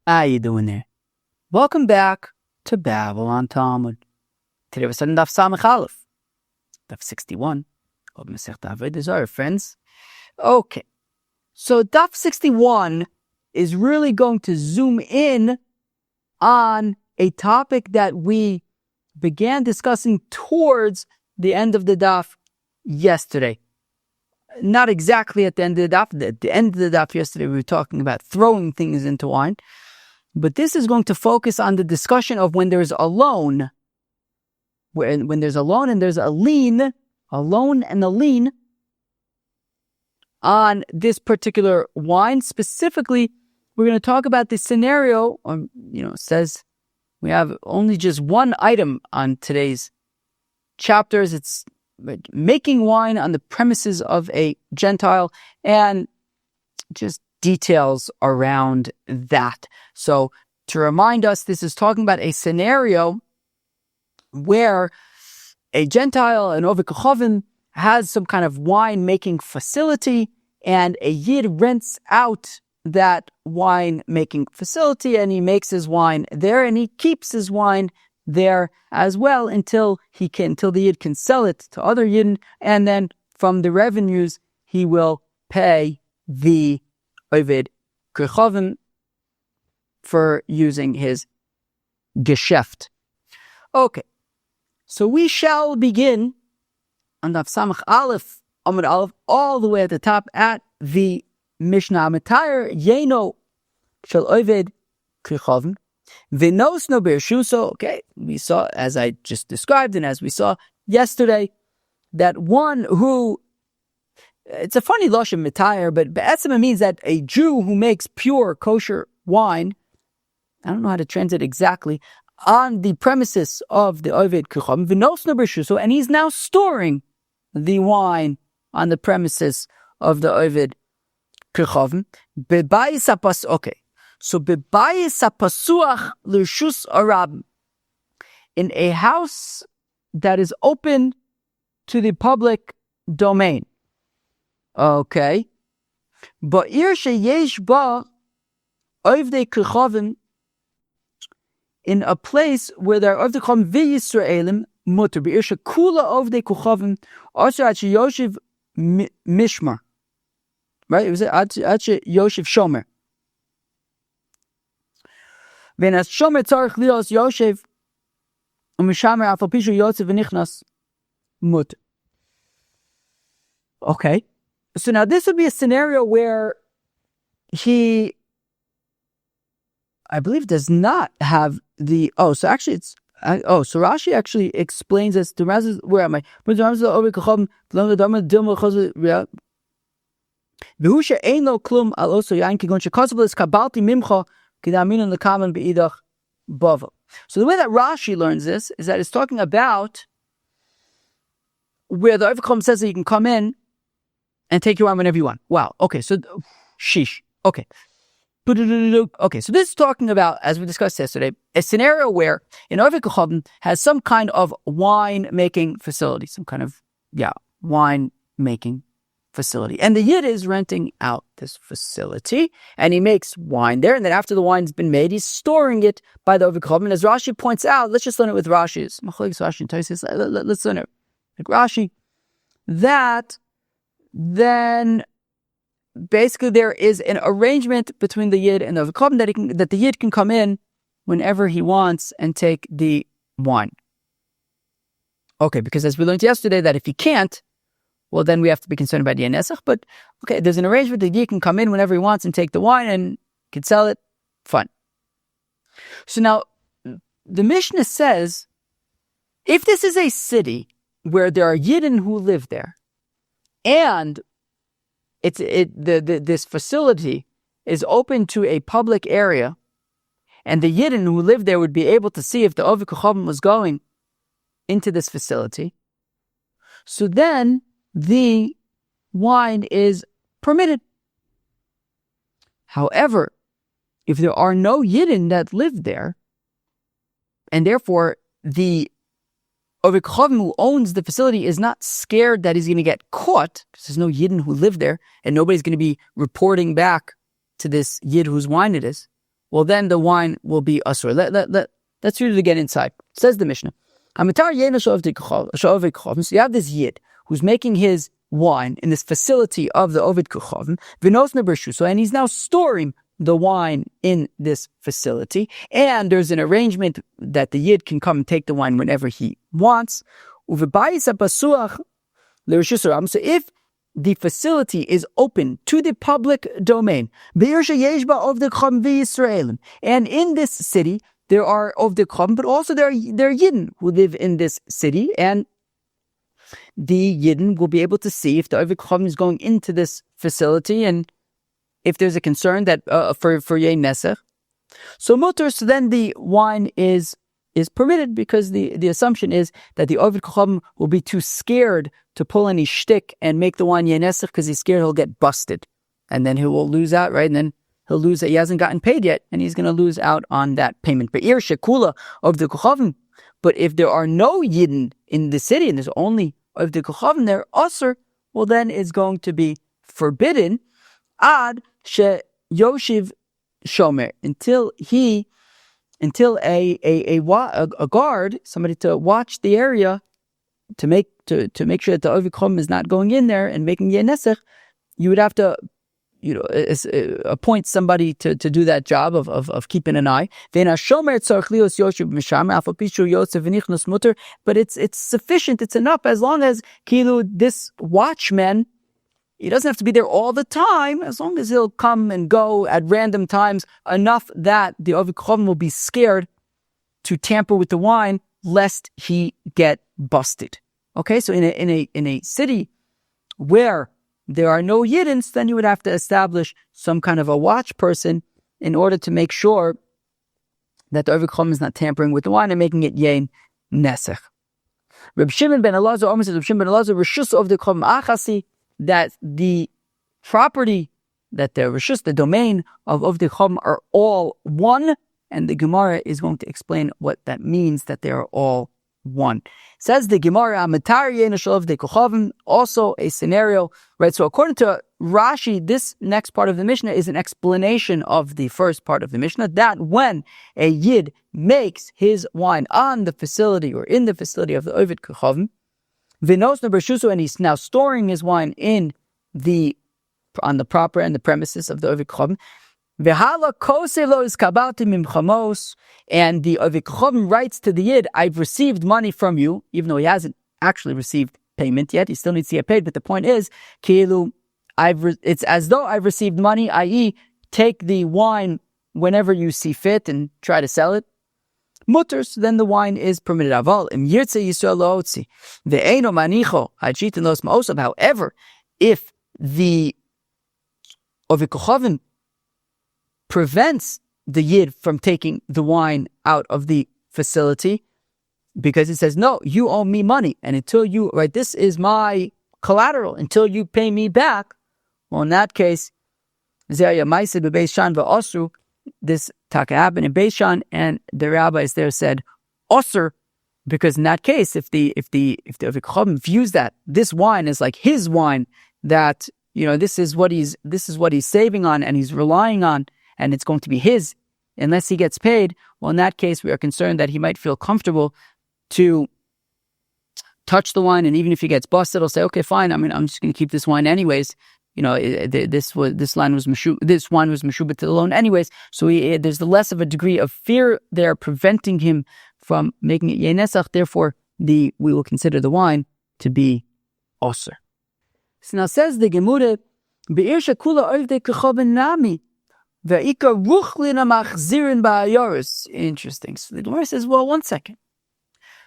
How you doing there? Welcome back to Babylon Talmud. Today we're studying Daf Samech Aleph, Daf 61 of Masechta Avodah Zarah, friends. Okay, so Daf 61 is really going to zoom in on a topic that we began discussing towards the end of the Daf yesterday. Not exactly at the end of the Daf. At the end of the Daf yesterday, we were talking about throwing things into wine. But this is going to focus on the discussion of when there's a loan. When there's a loan and there's a lien and a lien on this particular wine. Specifically, we're going to talk about the scenario, it says we have only just one item on today's chapters. It's making wine on the premises of a gentile and just details around that. So to remind us, this is talking about a scenario where a gentile, an Oved Kechavim, has some kind of wine-making facility, and a Yid rents out that wine-making facility, and he makes his wine there, and he keeps his wine there as well until the Yid can sell it to other Yidden, and then from the revenues, he will pay the Oved Kechavim for using his Geschäft. Okay, so we shall begin on Daf Samech Aleph, Amud Aleph, all the way at the top at the Mishnah. Matayr Yeno Shel Oved Kechavim V'nosno Bershuso. Okay, we saw, as I just described and as we saw yesterday, that one who, it's a funny lashon mitayr, but be'etzem it means that a Jew who makes pure kosher wine, I don't know how to translate exactly, on the premises of the Oved Kechavim, v'nosno b'shuso, and he's now storing the wine on the premises of the Oved Kechavim. Bebayis hapas. Okay, so bebayis hapasuach l'rshus arab, in a house that is open to the public domain. Okay, ba'ir sheyesh ba ovdei kechavim, in a place where there are ovdei kechavim v'Yisraelim muter. Ba'ir shekula ovdei kechavim asher ad sheyoshiv mishmar. Right? It was ad sheyoshiv shomer. V'nas shomer tzarich lios yoshev u'mishamer afal pishu yotzev v'nichnas muter. Okay. So now this would be a scenario where he, I believe, does not have the, so Rashi actually explains this. Where am I? So the way that Rashi learns this is that it's talking about where the Oved Kechavim says that you can come in and take your wine whenever you want. Wow. Okay. So, sheesh. Okay. Okay. So this is talking about, as we discussed yesterday, a scenario where an Oved Kechavim has some kind of wine-making facility, wine-making facility. And the Yid is renting out this facility, and he makes wine there, and then after the wine's been made, he's storing it by the Oved Kechavim. And as Rashi points out, let's just learn it with Rashi. Let's learn it like Rashi. That then basically there is an arrangement between the Yid and the Oved Kechavim that the Yid can come in whenever he wants and take the wine. Okay, because as we learned yesterday, that if he can't, well, then we have to be concerned about the Nesach. But okay, there's an arrangement that the Yid can come in whenever he wants and take the wine and can sell it. Fine. So now the Mishnah says, if this is a city where there are Yidden who live there, and this facility is open to a public area, and the Yidden who live there would be able to see if the Oved Kechavim was going into this facility, so then the wine is permitted. However, if there are no Yidden that live there, and therefore the Oved Kechavim who owns the facility is not scared that he's going to get caught, because there's no Yidden who live there, and nobody's going to be reporting back to this Yid whose wine it is. well then the wine will be asur. Let's read it again inside. Says the Mishnah. So you have this yid who's making his wine in this facility of the Ovid Kuchavim, and he's now storing the wine in this facility, and there's an arrangement that the yid can come and take the wine whenever he wants. So if the facility is open to the public domain, and in this city there are Ovdei Kuchavim, but also there are Yidden who live in this city, and the Yidden will be able to see if the Ovdei Kuchavim is going into this facility, and if there's a concern that for Yei Nesech. So mutter, so then the wine is permitted, because the assumption is that the Ovdei Kuchavim will be too scared to pull any shtick and make the wine Yei Nesech, because he's scared he'll get busted, and then he will lose out, right? And then he'll lose that he hasn't gotten paid yet, and he's going to lose out on that payment. But shekula of the kuchavim. But if there are no yidden in the city and there's only of the kuchavim there, usher, well then it's going to be forbidden ad she yoshiv shomer, until a guard, somebody to watch the area to make sure that the Ovdei Kuchavim is not going in there and making Yei Nesech. You would have to appoint somebody to do that job of keeping an eye. But it's sufficient, it's enough, as long as this watchman, he doesn't have to be there all the time, as long as he'll come and go at random times, enough that the Ovdei Kuchavim will be scared to tamper with the wine lest he get busted. Okay, so in a city where there are no Yiddins, then you would have to establish some kind of a watch person in order to make sure that the Ovdei Kuchavim is not tampering with the wine and making it Yei Nesech. Reb Shimon ben Elazar, Reb Shimon ben Elazar, Rishus Ovdei Kuchavim Achasi, that the property, that the Rishus, the domain of Ovdei Kuchavim are all one, and the Gemara is going to explain what that means, that they are all one. Says the Gemara, also a scenario, right? So according to Rashi, this next part of the Mishnah is an explanation of the first part of the Mishnah, that when a Yid makes his wine on the facility or in the facility of the Ovdei Kuchavim, and he's now storing his wine on the proper and the premises of the Ovdei Kuchavim, and the Ovdei Kuchavim writes to the Yid, I've received money from you, even though he hasn't actually received payment yet. He still needs to get paid, but the point is, it's as though I've received money, i.e., take the wine whenever you see fit and try to sell it. Mutter, so then the wine is permitted. However, if the Ovdei Kuchavim prevents the Yid from taking the wine out of the facility, because it says, no, you owe me money, and until you, right, this is my collateral, until you pay me back, well, in that case, this taka happened in Beis Shan, and the rabbis there said, osur, because in that case, if the Ovdei Kuchavim views that this wine is like his wine, that, this is what he's saving on and he's relying on, and it's going to be his unless he gets paid, well, in that case, we are concerned that he might feel comfortable to touch the wine, and even if he gets busted, he'll say, okay, fine, I'm just going to keep this wine anyways. This wine was meshubah to the loan anyways, so there's the less of a degree of fear there preventing him from making it Yei Nesech, therefore we will consider the wine to be osur. So now says the Gemara, Be'ir shekula Ovdei Kuchavim nami, interesting. So the Gemara says, well, one second.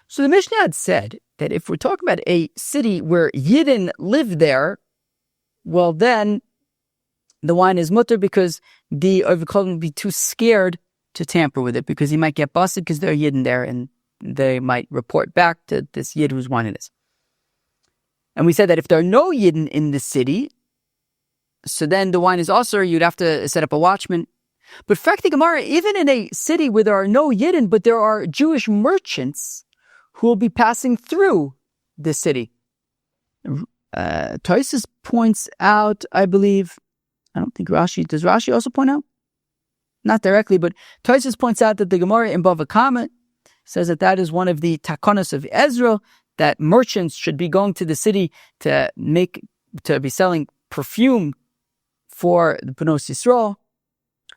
So the Mishnah had said that if we're talking about a city where Yidden live there, well then the wine is mutter, because the Ovdei Kuchavim would be too scared to tamper with it, because he might get busted because there are Yidden there and they might report back to this Yid whose wine it is. And we said that if there are no Yidden in the city, so then the wine is osur, you'd have to set up a watchman. But Frakti Gemara, even in a city where there are no Yidden, but there are Jewish merchants who will be passing through the city. Tosfos points out, I believe, I don't think Rashi, does Rashi also point out? not directly, but Tosfos points out that the Gemara in Bava Kama says that is one of the takonos of Ezra, that merchants should be going to the city to be selling perfume for the Bnos Yisrael.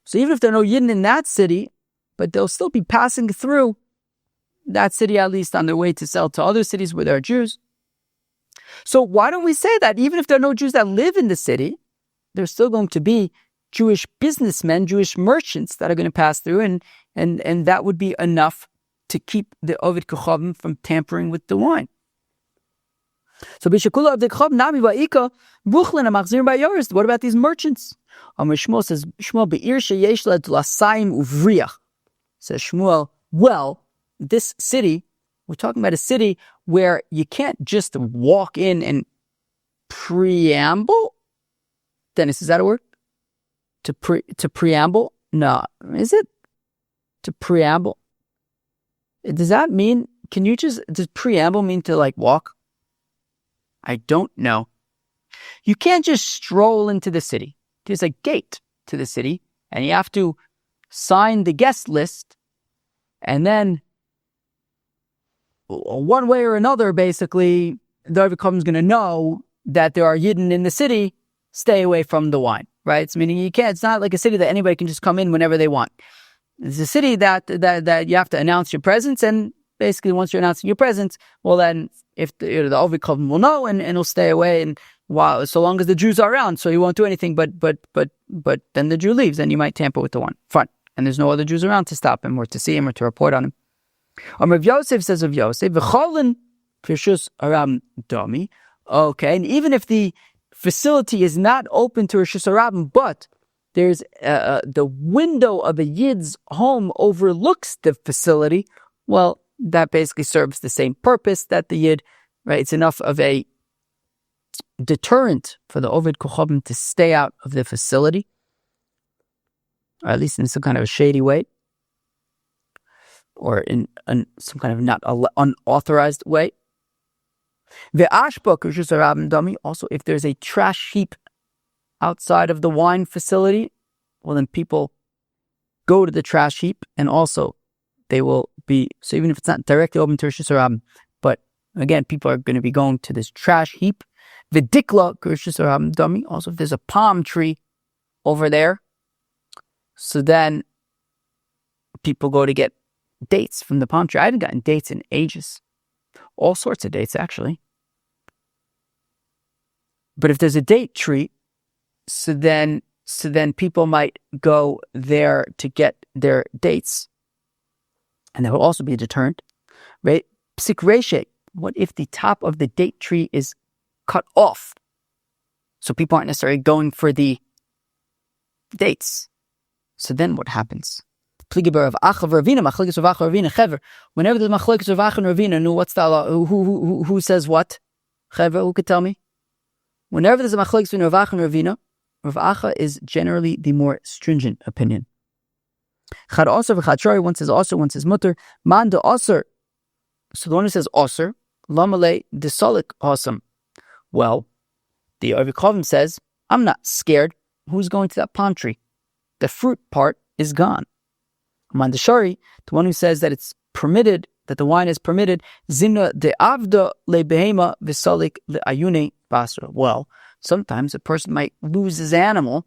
So even if there are no Yidden in that city, but they'll still be passing through that city, at least on their way to sell to other cities where there are Jews. So why don't we say that even if there are no Jews that live in the city, there's still going to be Jewish businessmen, Jewish merchants that are going to pass through, and that would be enough to keep the Ovid Kochavim from tampering with the wine. So Bishakula Ovid Kochav Nami Ba'ika Buchlin Amachzir Ba'yoris. What about these merchants? Shmuel says, Shmuel Be'ir Sheyesh Led Lasayim Uvriach. Says Shmuel, well, this city, we're talking about a city where you can't just walk in and preamble. Dennis, is that a word? To preamble? No. Is it? To preamble? Does that mean, does preamble mean to like walk? I don't know. You can't just stroll into the city. There's a gate to the city, and you have to sign the guest list, and then one way or another, basically, the Ovid Kochavim is going to know that there are Yidden in the city. Stay away from the wine, right? It's meaning it's not like a city that anybody can just come in whenever they want. It's a city that you have to announce your presence, and basically once you're announcing your presence, well then, if the Ovid Kochavim will know and he'll stay away, and so long as the Jews are around, so he won't do anything. But then the Jew leaves, and you might tamper with the wine. Fine, and there's no other Jews around to stop him or to see him or to report on him. Rav Yosef says of Yosef, "V'cholin pirshus aram dami." Okay, and even if the facility is not open to Rishus Harabim, but there's the window of a Yid's home overlooks the facility, well, that basically serves the same purpose that the Yid, right? It's enough of a deterrent for the Ovid Kochavim to stay out of the facility, or at least in some kind of a shady way, or in some kind of not unauthorized way. Also, if there's a trash heap outside of the wine facility, well, then people go to the trash heap, and also they will be, so even if it's not directly open to Rishus Harabim, but again, people are going to be going to this trash heap. V'dikla Rishus Harabim dami. Also, if there's a palm tree over there, so then people go to get dates from the palm tree. I haven't gotten dates in ages. All sorts of dates, actually. But if there's a date tree, so then people might go there to get their dates, and there will also be a deterrent, right? Psik reshe. What if the top of the date tree is cut off, so people aren't necessarily going for the dates? So then what happens? Whenever there's machlokes of Ach and Ravina, what's the Allah? Who says what? Chever, who could tell me? Whenever there's a machlokes between Rav Acha and Ravina, Rav Acha is generally the more stringent opinion. Chad Osir v'chad Shari, one says Osir, one says Mutter. Man de Osir. So the one who says Osir, Lamale de Solik Osam. Well, the Ovid Kochavim says, I'm not scared. Who's going to that palm tree? The fruit part is gone. Mandashari, the one who says that it's permitted, that the wine is permitted, Zina de Avda le Behema Visolik le Ayune Basra. Well, sometimes a person might lose his animal,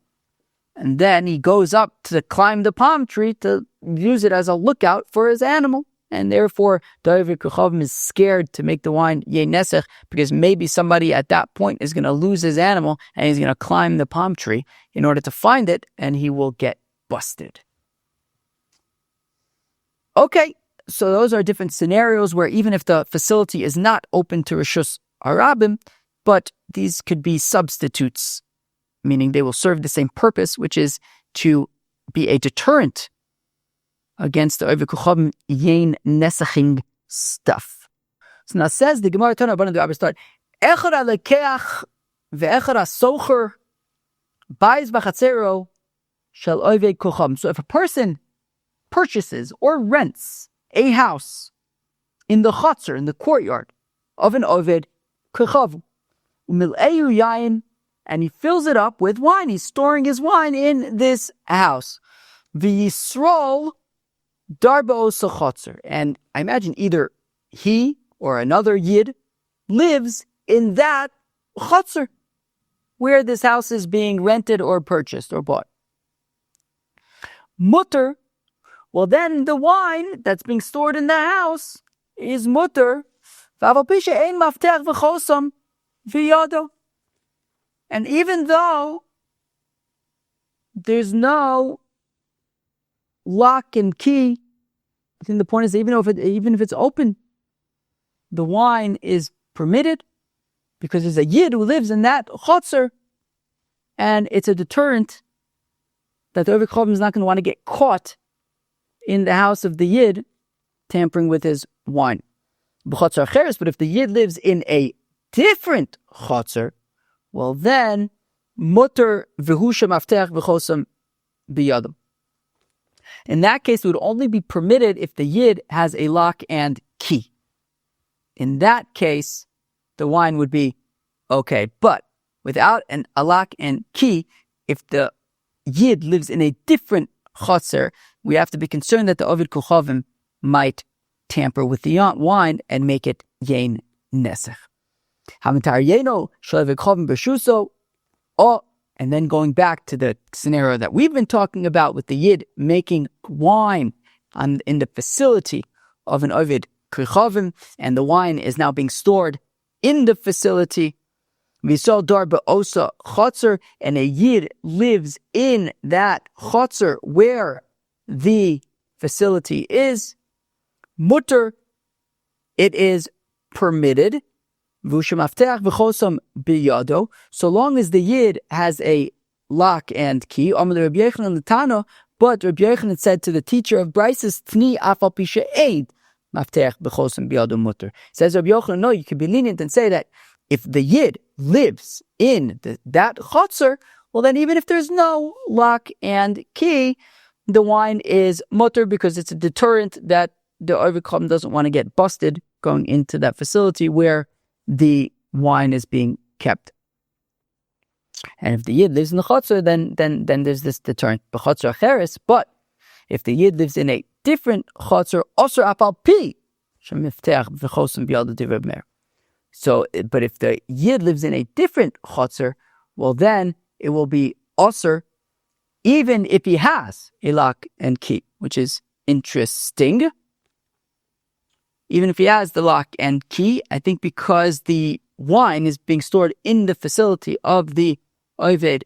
and then he goes up to climb the palm tree to use it as a lookout for his animal. And therefore, the Ovid Kochavim is scared to make the wine Yeh Nesech, because maybe somebody at that point is going to lose his animal, and he's going to climb the palm tree in order to find it, and he will get busted. Okay, so those are different scenarios where even if the facility is not open to Rishus Harabim, but these could be substitutes, meaning they will serve the same purpose, which is to be a deterrent against the Ovid Kochavim Yein Nesaching stuff. So now says the Gemara Tana Rabbanan the Rabbi start Echad Alekeach ve'Echad Asocher Bais Bachatzero Shel Ovid Kochavim. So if a person purchases or rents a house in the chutzner, in the courtyard of an Ovid Kochavim, Umil'eyu Yayin, and he fills it up with wine, he's storing his wine in this house. V'yisrol darba osa chotzer. And I imagine either he or another yid lives in that chotzer where this house is being rented or purchased or bought. Mutter, well then the wine that's being stored in the house is mutter. And even though there's no lock and key, I think the point is even if it's open, the wine is permitted because there's a yid who lives in that chotzer, and it's a deterrent that the Oved Chacham is not going to want to get caught in the house of the yid tampering with his wine. But if the yid lives in a different chotzer, well then, mutter v'husha mafteach v'chosam biyadam. In that case, it would only be permitted if the yid has a lock and key. In that case, the wine would be okay. But without a lock and key, if the yid lives in a different chotzer, we have to be concerned that the Oved Chachavim might tamper with the wine and make it yain nesech. And then going back to the scenario that we've been talking about with the yid making wine in the facility of an Oved Chachavim, and the wine is now being stored in the facility. Visol darba osa chotzer, and a yid lives in that chotzer where the facility is. Mutter, it is permitted. V'ushamaftech v'chosam biyado, so long as the yid has a lock and key. But Rabbi Yochanan said to the teacher of Brises, Tni afal pisha eid maftech b'chosam biyado mutter. Says Rabbi Yochanan, no, you can be lenient and say that if the yid lives in that chotzer, well then even if there's no lock and key, the wine is mutter because it's a deterrent that the Oved Chacham doesn't want to get busted going into that facility where the wine is being kept. And if the yid lives in the chotzer, then there's this deterrent. But if the yid lives in a different chotzer, osur apal pi shemiftech v'chosam biyad divrei mer. So, but if the yid lives in a different chotzer, well then it will be osur even if he has a lock and key, which is interesting. Even if he has the lock and key, I think because the wine is being stored in the facility of the Oved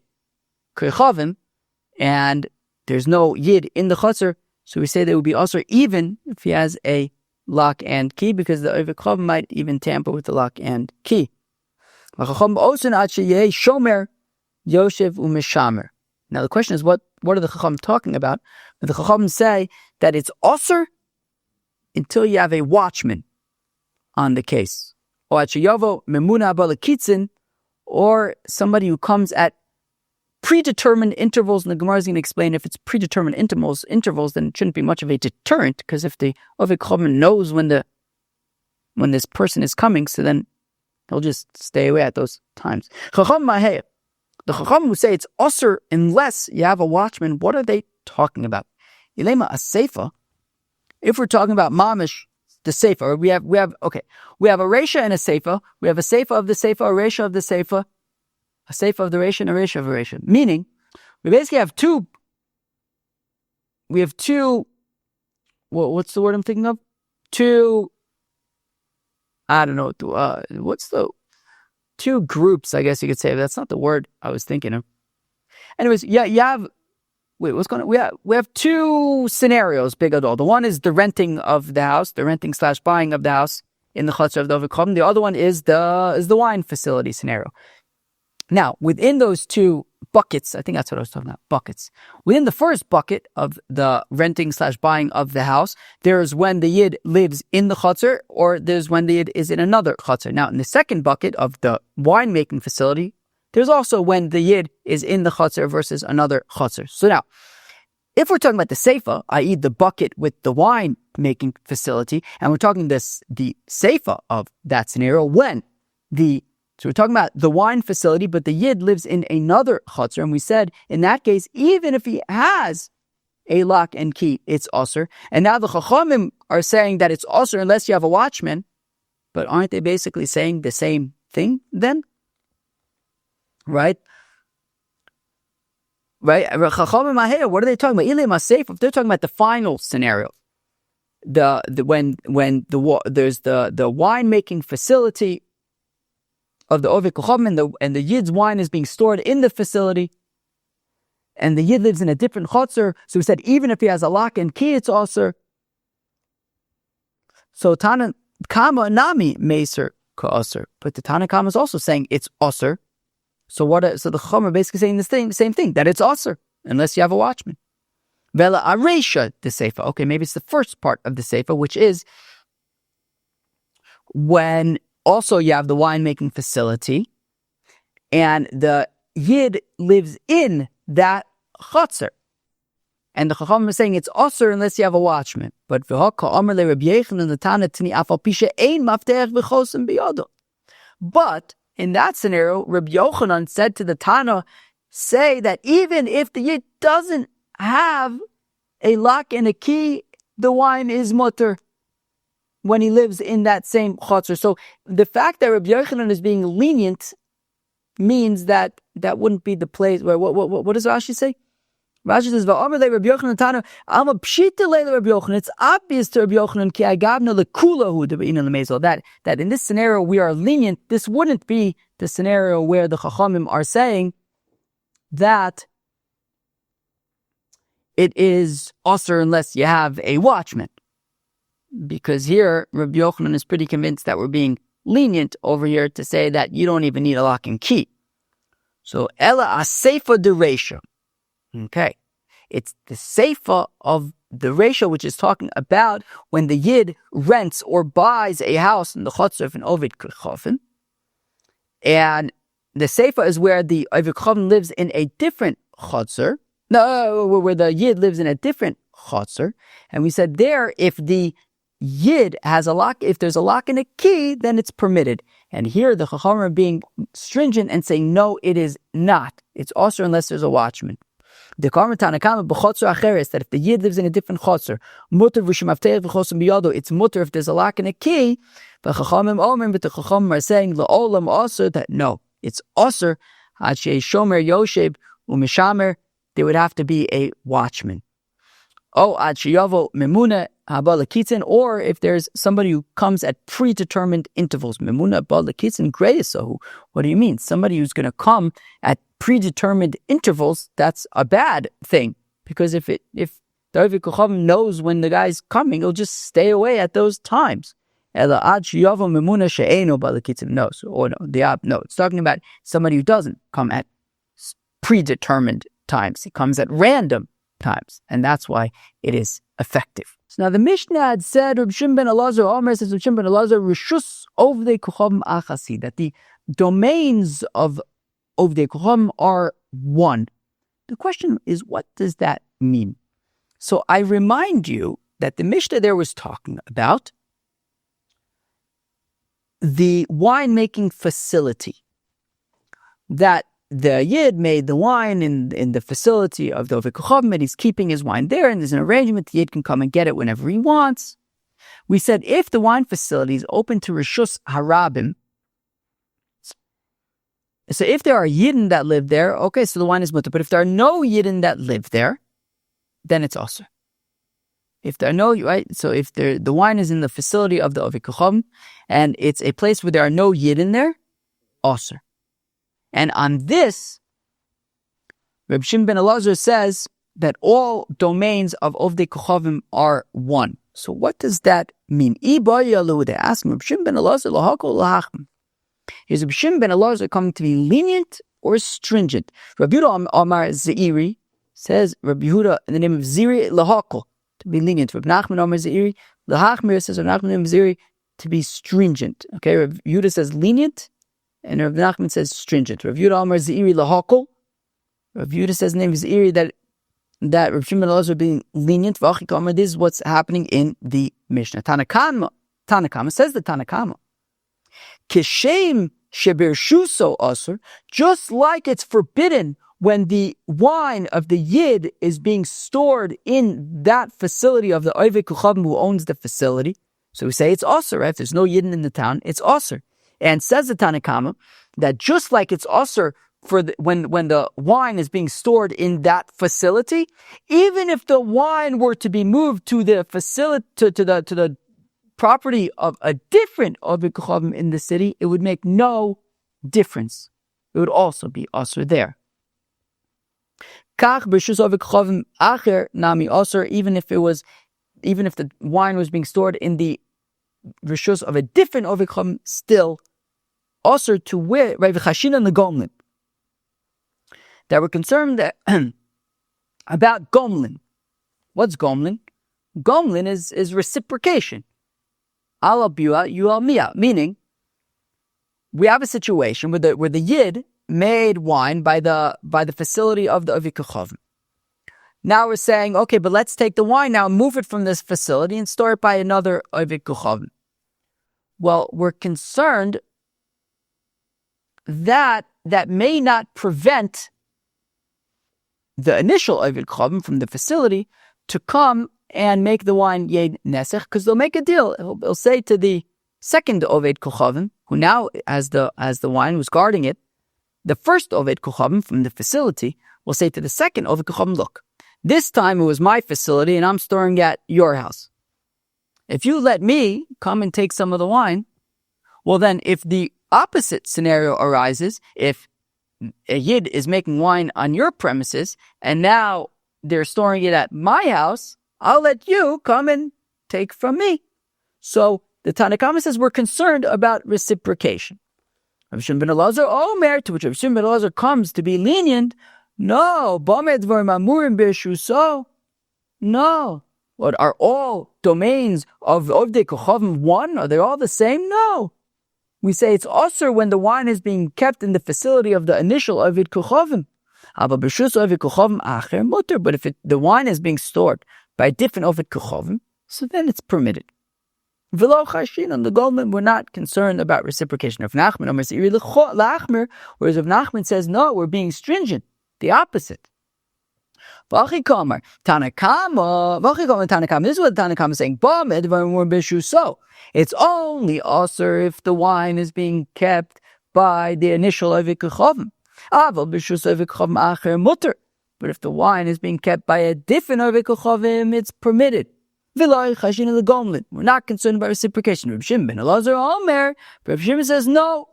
Chachavim, and there's no yid in the chotzer, so we say that it would be also even if he has a lock and key, because the Oved Chachavim might even tamper with the lock and key. Now the question is, what are the Chacham talking about? The Chacham say that it's osur until you have a watchman on the case, or somebody who comes at predetermined intervals. And the Gemara is going to explain if it's predetermined intervals, then it shouldn't be much of a deterrent, because if the Oved Chachavim knows when this person is coming, so then he'll just stay away at those times. The Chacham who say it's osur unless you have a watchman, what are they talking about? Ilema a seifa. If we're talking about mamish, the seifa, we have a reisha and a seifa. We have a seifa of the seifa, a reisha of the seifa, a seifa of the reisha, and a reisha of the reisha. Meaning, we basically have two. We have two. What's the word I'm thinking of? Two. I don't know. What's the two groups? I guess you could say, but that's not the word I was thinking of. Anyways, yeah, you have. Wait, what's going on? We have two scenarios, big adol. The one is the renting of the house, the renting/buying of the house in the chotzer of the Oved Chachavim. The other one is the wine facility scenario. Now, within those two buckets, I think that's what I was talking about, buckets. Within the first bucket of the renting/buying of the house, there's when the yid lives in the chotzer, or there's when the yid is in another chotzer. Now, in the second bucket of the winemaking facility, there's also when the yid is in the chotzer versus another chotzer. So now, if we're talking about the seifa, i.e. the bucket with the wine making facility, and we're talking the seifa of that scenario, so we're talking about the wine facility, but the yid lives in another chotzer, and we said, in that case, even if he has a lock and key, it's osir. And now the Chachamim are saying that it's osir unless you have a watchman. But aren't they basically saying the same thing then? Right? Right? Chachamim, what are they talking about? If they're talking about the final scenario, when there's the winemaking facility of the Oved Kocham and the Yid's wine is being stored in the facility, and the Yid lives in a different chotzer, so we said even if he has a lock and key, it's osir. So Tana Kama Nami Meser Ka'osir. But the Tana Kama is also saying it's osir. So so the Chacham are basically saying the same thing, that it's osir, unless you have a watchman. Vela Aresha, the Seifa. Okay, maybe it's the first part of the Seifa, which is when also you have the winemaking facility, and the Yid lives in that chotzer. And the Chacham is saying it's osir unless you have a watchman. But But in that scenario, Rabbi Yochanan said to the Tana, say that even if the Yid doesn't have a lock and a key, the wine is mutter when he lives in that same chotzer. So the fact that Rabbi Yochanan is being lenient means that wouldn't be the place where, what does Rashi say? Rashi says, Rabbi Yochanan Tana, Rabbi Yochanan. It's obvious to Rabbi Yochanan that in this scenario we are lenient. This wouldn't be the scenario where the Chachamim are saying that it is osir unless you have a watchman. Because here, Rabbi Yochanan is pretty convinced that we're being lenient over here to say that you don't even need a lock and key. So, Ela Aseifa de Reisha. Okay. It's the Seifa of the Reisha, which is talking about when the Yid rents or buys a house in the Chotzer of an Oved Kocham. And the Seifa is where the Oved Kocham lives in a different Chotzer. No, where the Yid lives in a different Chotzer. And we said there, if the Yid has a lock, if there's a lock and a key, then it's permitted. And here the Chacham are being stringent and saying, no, it is not. It's osir unless there's a watchman. The Tanakama b'chotzer acheres, that if the Yid lives in a different chotzer, mutter v'shemavteich v'chosim biyado, it's mutter if there's a lock and a key. But Chachamim omer, but the Chachamim are saying la'olam osir, that no, it's osir. Ad shei shomer yoshev u'mishamer, there would have to be a watchman. Oh, ad sheyavo memuna haba lekitzin, or if there's somebody who comes at predetermined intervals. Memuna haba lekitzin greyasahu. What do you mean? Somebody who's going to come at predetermined intervals, that's a bad thing. Because if the Oved Kocham knows when the guy's coming, he'll just stay away at those times. No, it's talking about somebody who doesn't come at predetermined times. He comes at random times, and that's why it is effective. So now the Mishnah had said, Reb Shimon ben Elazar, Omer says Reb Shimon ben Elazar, Rishus Ovdei Kocham Achasi, that the domains of Ovdei Kocham are one. The question is, what does that mean? So I remind you that the Mishnah there was talking about the winemaking facility, that the Yid made the wine in the facility of the Oved Kocham, and he's keeping his wine there, and there's an arrangement the Yid can come and get it whenever he wants. We said if the wine facility is open to Rishus Harabim, so if there are Yidden that live there, okay, so the wine is mutter. But if there are no Yidden that live there, then it's osir. If there are no, right, so if the wine is in the facility of the Oved Kocham, and it's a place where there are no Yidden there, osir. And on this, Reb Shimon ben Elazar says that all domains of Ovdei Kochavim are one. So what does that mean? They ask Reb Shimon ben Elazar lahakol lahachim. Is Reb Shimon ben Elazar coming to be lenient or stringent? Rabbi Yehuda Amar Zeiri says Rabbi Yehuda in the name of Ziri lahakol, to be lenient. Rabbi Nachman Amar Zeiri lahachmir says Rabbi Nachman in the name of Ziri to be stringent. Okay, Rabbi Yehuda says lenient, and Rav Nachman says stringent. Rav Yehuda Amar Zeiri lahakol. Rav Yehuda says in the name of Zeiri that Rav Shimon ben Elazar being lenient. This is what's happening in the Mishnah. Tanakama says the Tanakama. Kishem shebershuso asur, just like it's forbidden when the wine of the Yid is being stored in that facility of the Oved Kochavim who owns the facility, so we say it's Osir, right? If there's no Yidden in the town, it's Osir. And says the Tanna Kama that just like it's Osir for when the wine is being stored in that facility, even if the wine were to be moved to the facility to the property of a different Oved Kochavim in the city, it would make no difference. It would also be Osir there. Kach b'rishus Oved Kochavim acher nami Osir, even if the wine was being stored in the rishus of a different Oved Kochavim, still Osir to where right v'chashin and the gomlin. That we're concerned that about gomlin. What's gomlin? Gomlin is reciprocation. Ala bua yual mia, meaning we have a situation where the Yid made wine by the facility of the Oved Kochavim. Now we're saying, okay, but let's take the wine now and move it from this facility and store it by another Oved Kochavim. Well, we're concerned that may not prevent the initial Oved Kochavim from the facility to come and make the wine Yed Nesech, because they'll make a deal. He'll say to the second Oved Kochavim, who now as the wine was guarding it, the first Oved Kochavim from the facility will say to the second Oved Kochavim, look, this time it was my facility and I'm storing at your house. If you let me come and take some of the wine, well then if the opposite scenario arises, if a Yid is making wine on your premises and now they're storing it at my house, I'll let you come and take from me. So the Tanna Kama says we're concerned about reciprocation. Rav Shimon ben Elazar Omer, to which Rav Shimon ben Elazar comes to be lenient. No, no. What, are all domains of Ovdei Kochavim one? Are they all the same? No. We say it's also when the wine is being kept in the facility of the initial Oved Kochavim. But if the wine is being stored by a different Oved Kochavim, so then it's permitted. V'lo chashin, on the Goldman, we're not concerned about reciprocation. Of Nachman, whereas if Nachman says, no, we're being stringent, the opposite. Tanna Kama, this is what Tanna Kama is saying. It's only also if the wine is being kept by the initial Oved Kochavim. But if the wine is being kept by a different Oved Kochavim, it's permitted. We're not concerned about reciprocation. Rav Shimon ben Elazar Omer, Rav Shimon says no.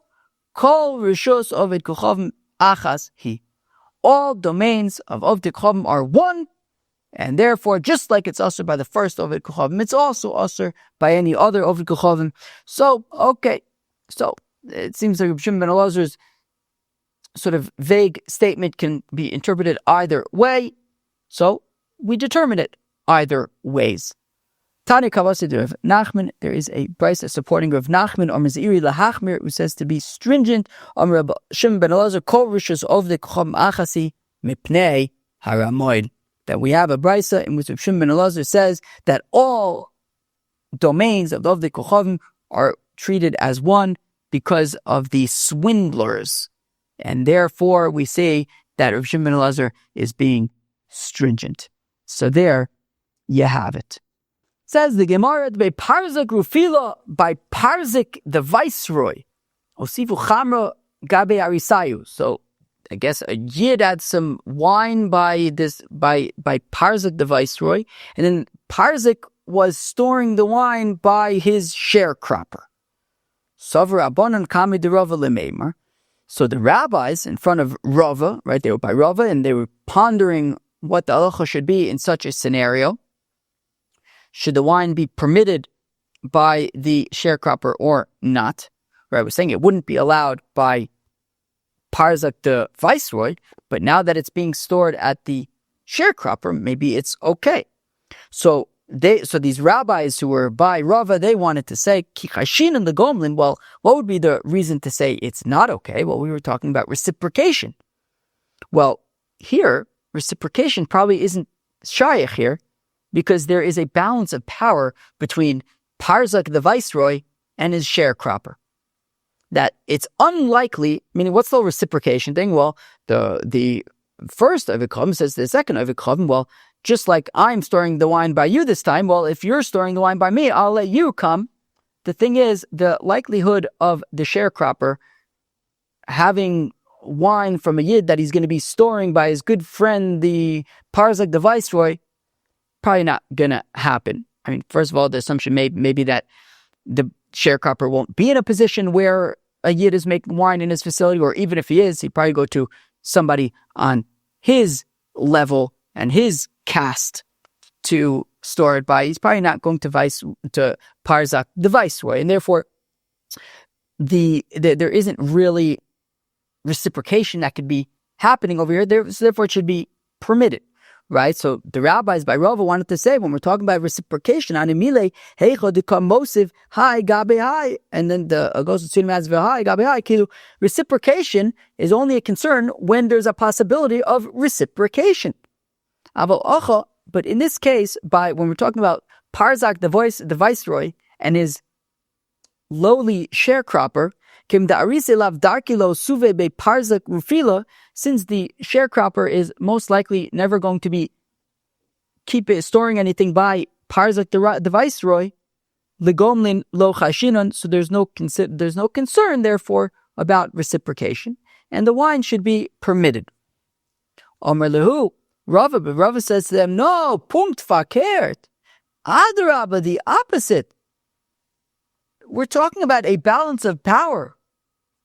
Kol rishos Oved Kochavim achas hi. All domains of Oved Kochavim are one, and therefore, just like it's usher by the first Oved Kochavim, it's also usher by any other Oved Kochavim. So, okay. So, it seems like Rav Shimon ben Elazar's sort of vague statement can be interpreted either way. So, we determine it either ways. Tani Kavasi Rav Nachman, there is a brisa supporting Rav Nachman, or Miziri Lahachmir, who says to be stringent, Rav Shimon ben Elazar, Kol Rishus Ovdei Kochavim Achasi Mipnei Haramoid. That we have a brisa in which Rav Shimon ben Elazar says that all domains of Ovdei Kochavim are treated as one because of the swindlers. And therefore, we say that Rav Shimon ben Elazar is being stringent. So there you have it. Says the Gemara, by Parzik Rufila, by Parzik the viceroy, Osifu Chamra Gabe Arisayu. So I guess a Yid had some wine by Parzik the viceroy, and then Parzik was storing the wine by his sharecropper. Savra Abonan Kami de Rava Lemeimar. So the rabbis in front of Rava, right, they were by Rava, and they were pondering what the halacha should be in such a scenario. Should the wine be permitted by the sharecropper or not? Right, I was saying it wouldn't be allowed by Parzik the viceroy, but now that it's being stored at the sharecropper, maybe it's okay. So these rabbis who were by Rava, they wanted to say Kichashin and the Gomlin. Well, what would be the reason to say it's not okay? Well, we were talking about reciprocation. Well, here reciprocation probably isn't shayach here, because there is a balance of power between Parzik the viceroy and his sharecropper. That it's unlikely, meaning what's the reciprocation thing? Well, the first Ovid Kocham says to the second Ovid Kocham, well, just like I'm storing the wine by you this time, well, if you're storing the wine by me, I'll let you come. The thing is, the likelihood of the sharecropper having wine from a Yid that he's going to be storing by his good friend, the Parzak, the Viceroy, probably not going to happen. I mean, first of all, the assumption may be that the sharecropper won't be in a position where a Yid is making wine in his facility, or even if he is, he'd probably go to somebody on his level and his caste to store it by. He's probably not going to Parzak, the Viceroy, and therefore there isn't really reciprocation that could be happening over here. Therefore, it should be permitted, right? So the rabbis by Rava wanted to say, when we're talking about reciprocation, animile heicha dekam mosiv hai gabe hai, and then the goes to adds v'hai gabe hai. Reciprocation is only a concern when there's a possibility of reciprocation. But in this case, when we're talking about Parzak, the Viceroy, and his lowly sharecropper, since the sharecropper is most likely never going to be storing anything by Parzak, the Viceroy, legomlin lo chashinon, so there's no concern, therefore, about reciprocation, and the wine should be permitted. Omer lehu, Rava says to them, no, punkt fakert. Adrabah, the opposite. We're talking about a balance of power.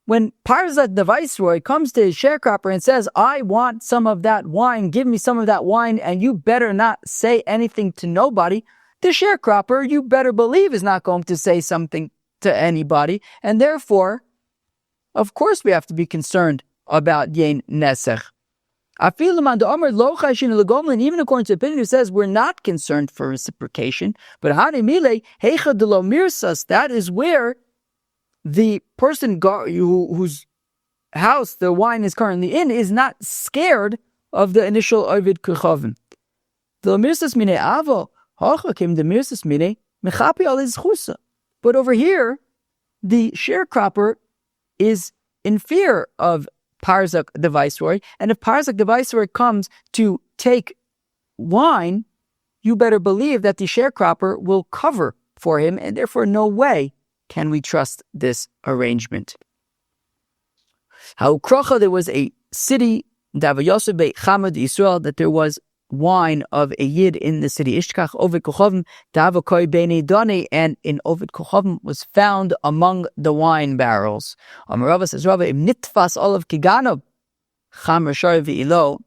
When Parzak, the Viceroy, comes to his sharecropper and says, I want some of that wine, give me some of that wine, and you better not say anything to nobody, the sharecropper, you better believe, is not going to say something to anybody, and therefore, of course, we have to be concerned about Yein Nesech. Even according to the opinion who says we're not concerned for reciprocation, but that is where the person whose house the wine is currently in is not scared of the initial Ovid Kochavim. But over here, the sharecropper is in fear of Parzak, the Viceroy, and if Parzak, the Viceroy, comes to take wine, you better believe that the sharecropper will cover for him, and therefore no way can we trust this arrangement. How Krocha, there was a city, that there was wine of a Yid in the city. Ishkach Ovid Kochavim, Davakoi Bene Dane, and in Ovid Kochavim was found among the wine barrels. Rava says, Rava, Im Nitfas Olav Kigano, Cham Rashar V'ilo,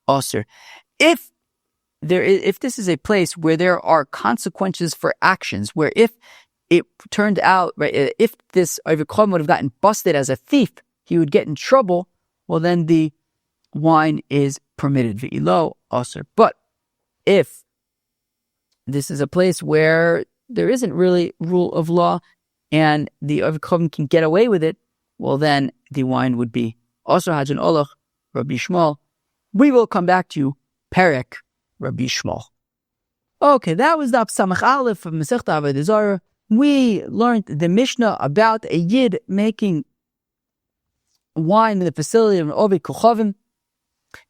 Osir. If this is a place where there are consequences for actions, where if it turned out, right, if this Ovid Kochavim would have gotten busted as a thief, he would get in trouble, well then the wine is permitted, v'ilo aser. But if this is a place where there isn't really rule of law and the Ovid Kochavim can get away with it, well then the wine would be aser hajan olach, Rabbi Shmuel. We will come back to you, Perek, Rabbi Shmuel. Okay, that was Daf Samach Aleph of Masechta Avodah Zarah. We learned the Mishnah about a Yid making wine in the facility of an Ovid Kochavim.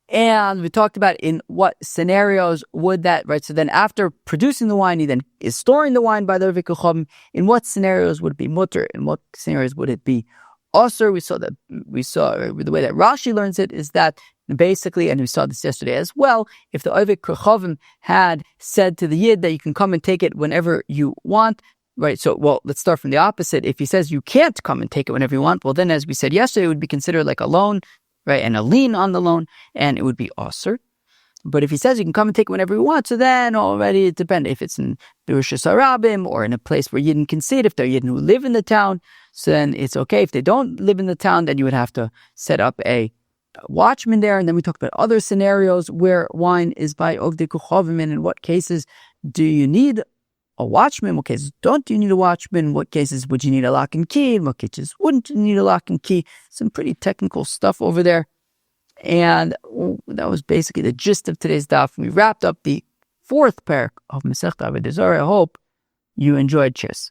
And we talked about in what scenarios would that, right? So then after producing the wine, he then is storing the wine by the Ovid Kochavim. In what scenarios would it be mutter? In what scenarios would it be osur? We saw the way that Rashi learns it is that basically, and we saw this yesterday as well, if the Ovid Kochavim had said to the Yid that you can come and take it whenever you want, right? So, well, let's start from the opposite. If he says you can't come and take it whenever you want, well, then as we said yesterday, it would be considered like a loan, right, and a lien on the loan, and it would be osur. But if he says you can come and take it whenever you want, so then already it depends. If it's in Birshus Harabim or in a place where Yidden can see it, if they're Yidden who live in the town, so then it's okay. If they don't live in the town, then you would have to set up a watchman there. And then we talked about other scenarios where wine is by Ovdei Kochavim, and in what cases do you need a watchman? In what cases don't you need a watchman? In what cases would you need a lock and key? In what cases wouldn't you need a lock and key? Some pretty technical stuff over there. And that was basically the gist of today's daf. We wrapped up the fourth parak of Masechta Avodah Zarah. I hope you enjoyed. Cheers.